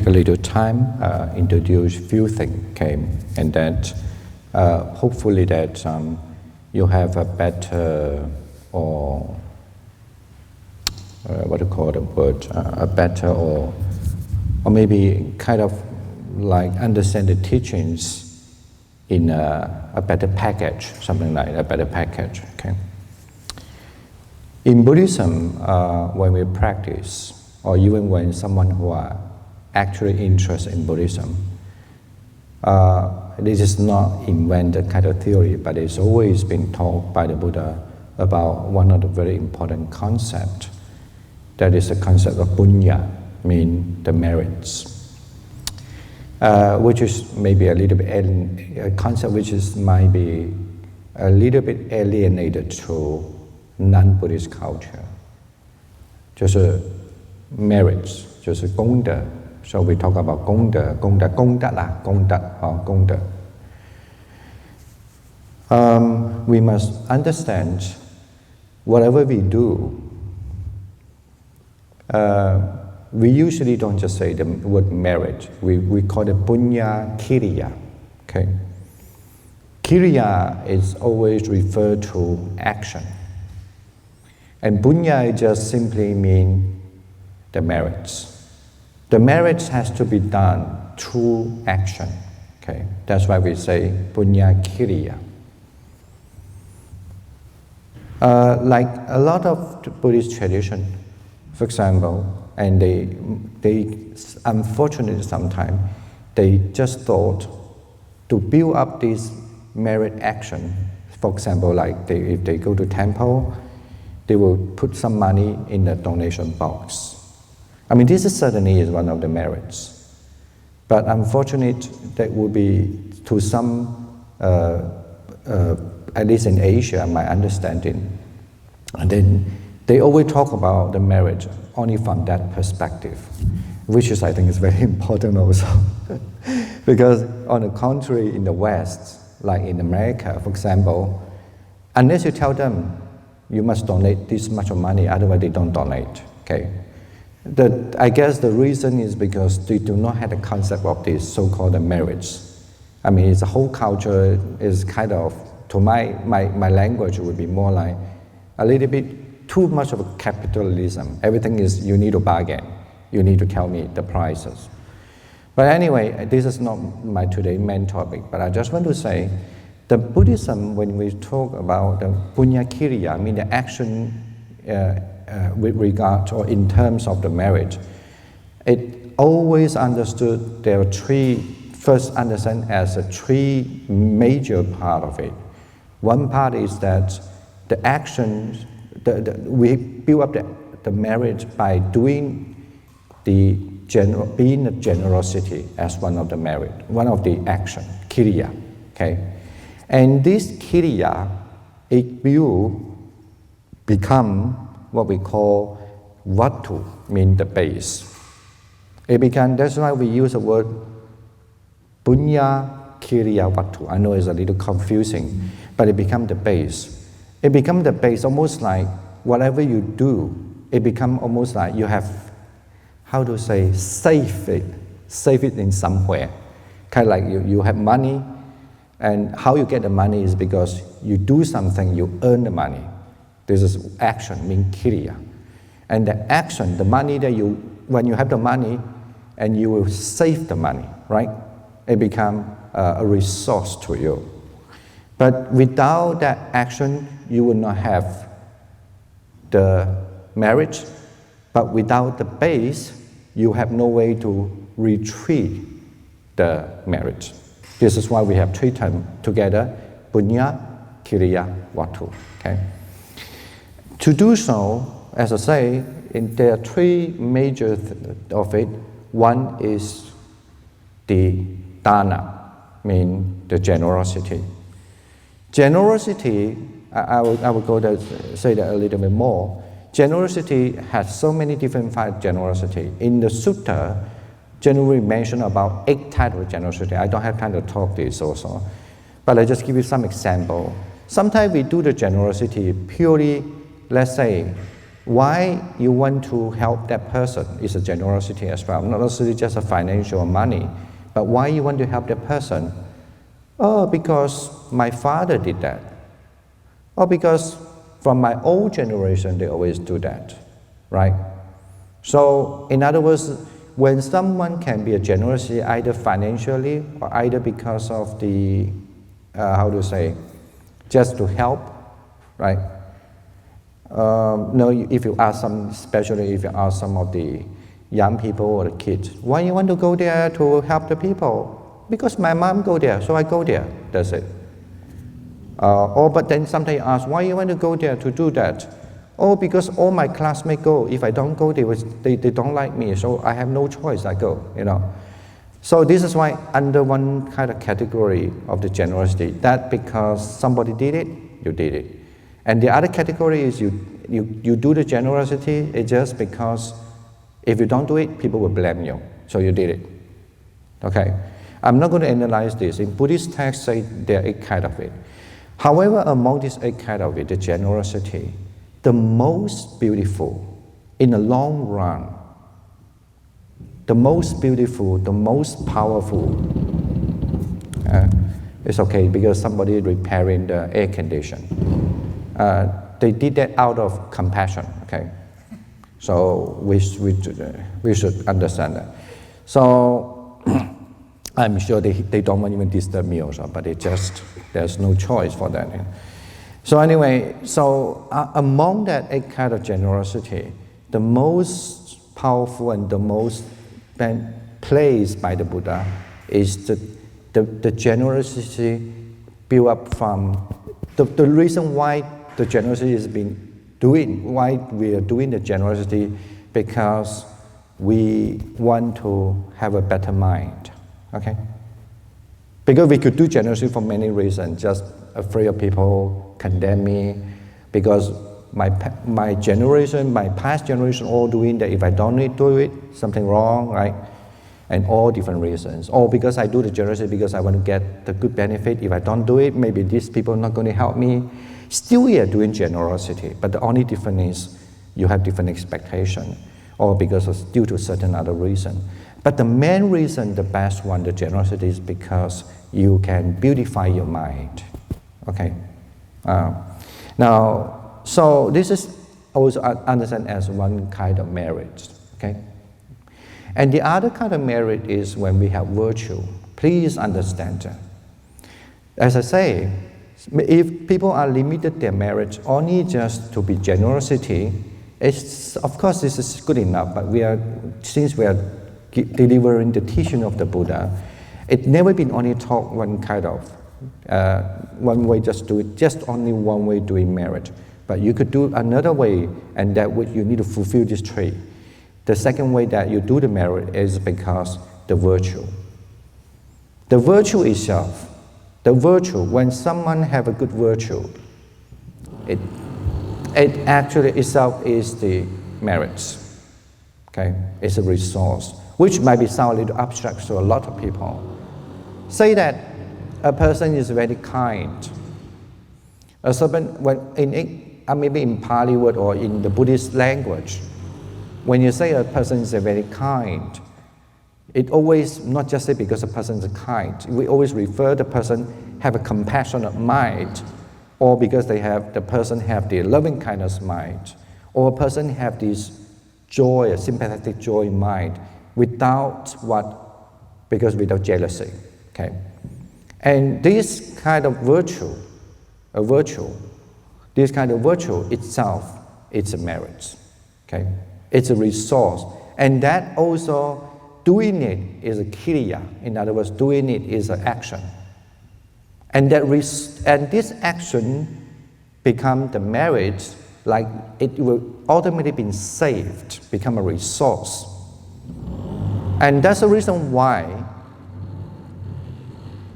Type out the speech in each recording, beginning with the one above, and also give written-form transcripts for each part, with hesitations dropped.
A little time, introduce few things came, and that hopefully that you have a better or what do you call the word, a better or maybe kind of like understand the teachings in a better package, something like a better package. Okay. In Buddhism, when we practice, or even when someone who are actually interested in Buddhism, this is not invented kind of theory, but it's always been taught by the Buddha about one of the very important concepts. That is the concept of punya, mean the merits, which is maybe a little bit a concept which is might be a little bit alienated to non-Buddhist culture. 就是 merits, 就是功德. So we talk about 功德, 功德, 功德啦, 功德, 功德. We must understand whatever we do, we usually don't just say the word merit. We call it punya kiriya. Okay? Kiriya is always referred to action. And punya just simply mean the merits. The merits has to be done through action. Okay? That's why we say punya kiriya. Like a lot of Buddhist tradition, for example, and they unfortunately sometimes they just thought to build up this merit action. For example, like if they go to temple, they will put some money in the donation box. I mean, this is certainly is one of the merits, but unfortunately, that would be to some, at least in Asia, my understanding, and then they always talk about the merit only from that perspective, which is, I think, is very important also, because on the contrary, in the West, like in America, for example, unless you tell them you must donate this much of money, otherwise they don't donate. Okay. I guess the reason is because they do not have the concept of these so-called merits. I mean, it's a whole culture is kind of, to my language would be more like a little bit too much of a capitalism. Everything is you need to bargain. You need to tell me the prices. But anyway, this is not my today's main topic, but I just want to say the Buddhism, when we talk about the punya kiriya, I mean the action with regard or in terms of the merit, it always understood there are first understand as three major part of it. One part is that the action, we build up the merit by doing being a generosity as one of the merit, one of the action, kiriya, okay? And this kiriya, it will become what we call vatu, mean the base. That's why we use the word punya kiriya vatu. I know it's a little confusing, but it becomes the base. It becomes the base, almost like whatever you do, it becomes almost like you have, how to say, save it in somewhere. Kind of like you have money, and how you get the money is because you do something, you earn the money. This is action, mean kiriya. And the action, the money that when you have the money, and you will save the money, right? It becomes a resource to you. But without that action, you will not have the merit. But without the base, you have no way to retrieve the merit. This is why we have three terms together, punya, kiriya, vatu. Okay? To do so, as I say, there are three major of it. One is the dana, mean the generosity. Generosity, I will go there, say that a little bit more. Generosity has so many different types of generosity. In the sutta, generally mention about 8 types of generosity. I don't have time to talk this also, but I just give you some example. Sometimes we do the generosity purely, let's say, Why you want to help that person is a generosity as well, not necessarily just a financial or money, but why you want to help that person? Oh, because my father did that. Or because from my old generation they always do that, right? So in other words, when someone can be a generosity either financially or either because of the, just to help, right? No, if you ask some, especially if you ask some of the young people or the kids, why you want to go there to help the people? Because my mom go there, so I go there. That's it. But then sometimes you ask, why you want to go there to do that? Oh, because all my classmates go. If I don't go, they don't like me, so I have no choice. I go. So this is why under one kind of category of the generosity, that because somebody did it, you did it. And the other category is you do the generosity, it's just because if you don't do it, people will blame you. So you did it. Okay? I'm not going to analyze this. In Buddhist texts say there are 8 kinds of it. However, among these 8 kinds of it, the generosity, the most beautiful, in the long run, the most beautiful, the most powerful, it's okay because somebody repairing the air condition. They did that out of compassion, okay? So we should understand that. So I'm sure they don't want to even disturb me also, but there's no choice for that. So anyway, among that 8 kinds of generosity, the most powerful and the most placed by the Buddha is the generosity built up from the reason why the generosity has been why we are doing the generosity, because we want to have a better mind, okay? Because we could do generosity for many reasons, just afraid of people condemn me, because my generation, my past generation all doing that, if I don't do it, something wrong, right? And all different reasons. Or because I do the generosity because I want to get the good benefit. If I don't do it, maybe these people are not going to help me. Still we are doing generosity, but the only difference is you have different expectation, or because of due to certain other reason. But the main reason, the best one, the generosity, is because you can beautify your mind. Okay. Now, so this is also understand as one kind of merit. Okay. And the other kind of merit is when we have virtue. Please understand that. As I say, if people are limited their merit only just to be generosity, of course this is good enough, but since we are delivering the teaching of the Buddha, it never been only taught one kind of, one way just do it, just only one way doing merit. But you could do another way, and that would you need to fulfill this trait. The second way that you do the merit is because the virtue. The virtue itself, when someone have a good virtue, it actually itself is the merits. Okay, it's a resource, which might be sound a little abstract to a lot of people. Say that a person is very kind. Maybe in Pali word or in the Buddhist language, when you say a person is very kind, it always not just say because a person is kind. We always refer the person have a compassionate mind, or because the person have the loving kindness mind, or a person have this joy, a sympathetic joy mind, without jealousy. Okay, and this kind of virtue, this kind of virtue itself, it's a merit. Okay, it's a resource, and that also doing it is a kriya. In other words, doing it is an action, and this action become the merit, like it will ultimately be saved, become a resource, and that's the reason why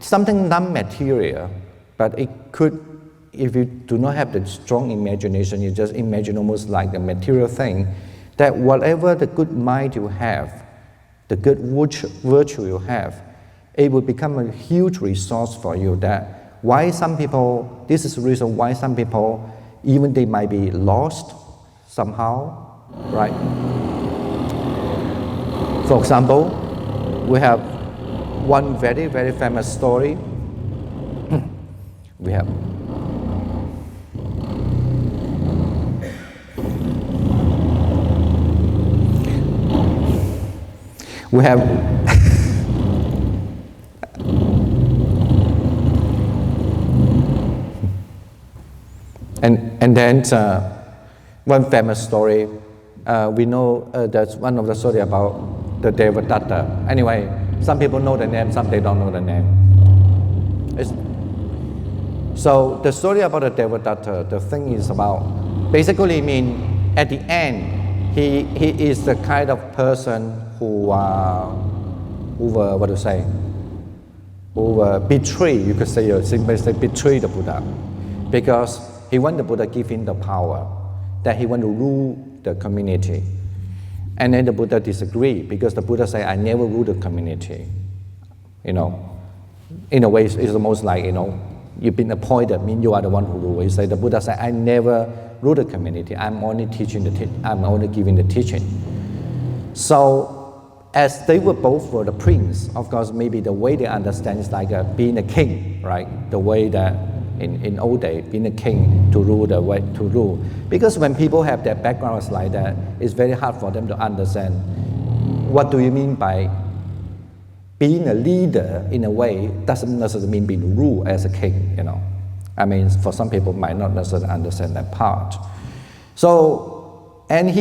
something non-material, but it could, if you do not have the strong imagination, you just imagine almost like the material thing, that whatever the good mind you have, the good virtue you have, it will become a huge resource for you. This is the reason why some people, even they might be lost, somehow, right? For example, we have one very, very famous story. We have and then one famous story. We know that's one of the story about the Devadatta. Anyway, some people know the name, some they don't know the name. So the story about the Devadatta, the thing is about, basically mean at the end, he is the kind of person who betray, you could say, simply say betray the Buddha, because he want the Buddha give him the power, that he want to rule the community. And then the Buddha disagree, because the Buddha say, I never rule the community. In a way, it's almost like, you've been appointed, mean you are the one who rule. He say, the Buddha say, I never rule the community. I'm only teaching I'm only giving the teaching. So, as they were the prince, of course, maybe the way they understand is like being a king, right? The way that in old days, being a king to rule the way to rule. Because when people have their backgrounds like that, it's very hard for them to understand what do you mean by being a leader. In a way doesn't necessarily mean being ruled as a king, I mean, for some people might not necessarily understand that part. So, and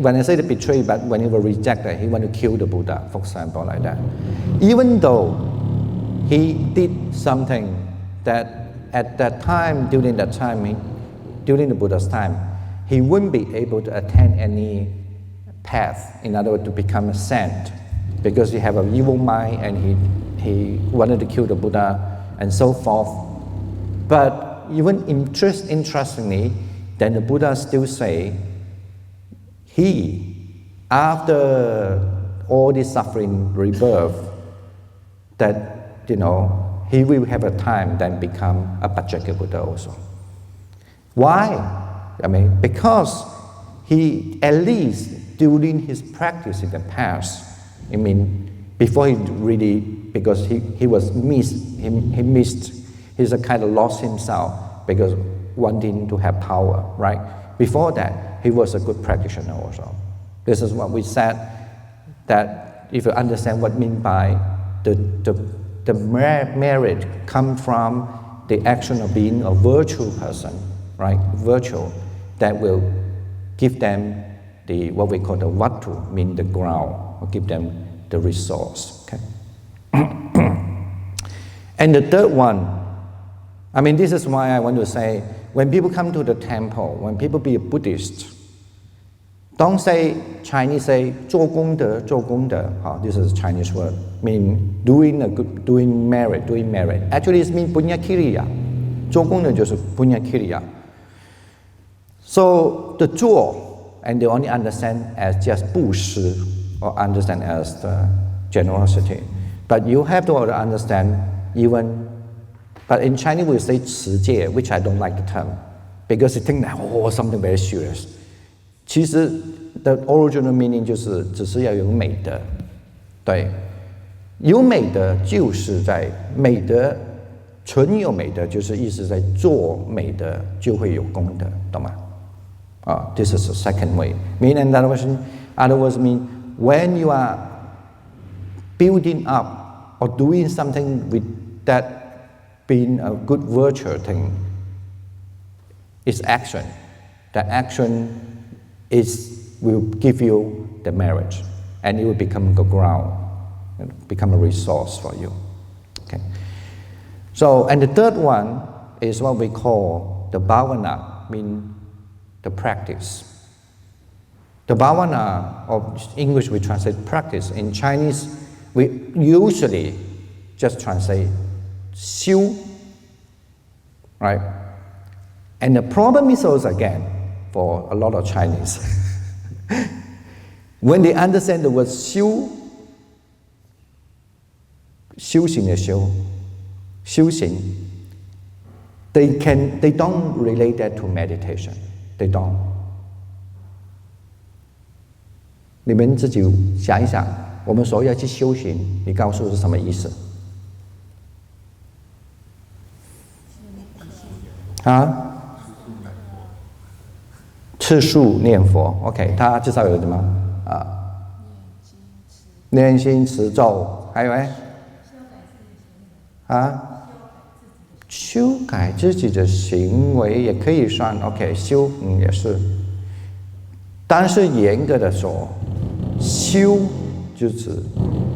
when I say the betray, but when he was rejected, he wanted to kill the Buddha, for example, like that. Even though he did something that at that time, during the Buddha's time, he wouldn't be able to attain any path, in other words, to become a saint, because he have an evil mind and he wanted to kill the Buddha and so forth. But even interestingly, then the Buddha still say, after all this suffering rebirth, that, he will have a time then become a Pacceka Buddha also. Why? I mean, because he, at least during his practice in the past, before he really, because he missed, he's a kind of lost himself because wanting to have power, right? Before that, he was a good practitioner also. This is what we said, that if you understand what mean by the merit come from the action of being a virtual person, right? Virtual, that will give them what we call the vatu, mean the ground, or give them the resource, okay? And the third one, this is why I want to say, when people come to the temple, when people be a Buddhist, don't say, Chinese say, 做功德, 做功德. This is a Chinese word, meaning doing merit. Actually, it means punya kiriya. 做功德就是 punya kiriya. So the 做, and they only understand as just 布施, or understand as the generosity. But you have to understand but in Chinese we say 持戒, which I don't like the term, because you think that, something very serious. 其实 the original meaning 就是只是要有美德，对，有美德就是在美德，纯有美德就是意思在做美德就会有功德，懂吗？This is the second way. Meaning, in other words, mean when you are building up or doing something with that being a good virtue thing, it's action. The action will give you the merit, and it will become the ground, become a resource for you. Okay. So, and the third one is what we call the bhavana, mean the practice. The bhavana, or English we translate practice. In Chinese, we usually just translate 修, right? And the problem is also, again, for a lot of Chinese, when they understand the word 修, 修行的修, 修行, they don't relate that to meditation. They don't. 你们自己想一想，我们说要去修行，你告诉我是什么意思？啊？吃素念佛 ，OK， 他至少有什么啊？念经持咒，还有哎，啊，修改自己的行为也可以算 OK， 修也是。但是严格的说，修就指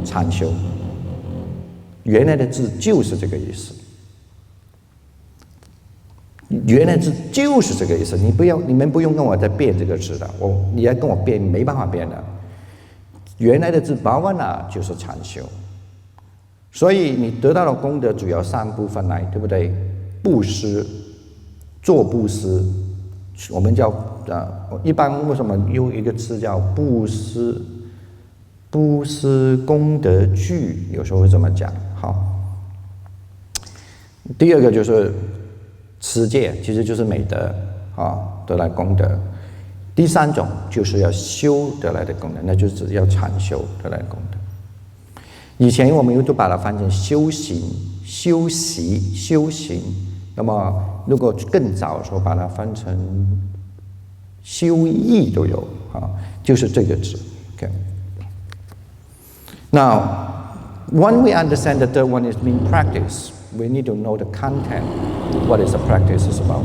禅修，原来的字就是这个意思。原来字就是这个意思，你们不用跟我再变这个字的，你要跟我变没办法变的。原来的字 bhavana 就是禅修，所以你得到的功德主要3部分来，对不对？布施，做布施，我们叫一般为什么用一个词叫布施？布施功德具，有时候会这么讲。好，第二个就是持戒，其实就是美德得来功德。第3种就是要修得来的功德，那就是要禅修得来的功德。以前我们又都把它翻成修行、修习、修行。那么如果更早的时候，把它翻成修义都有就是这个字。Okay. Now, when we understand the third one is being practice, we need to know the content, what is the practice is about.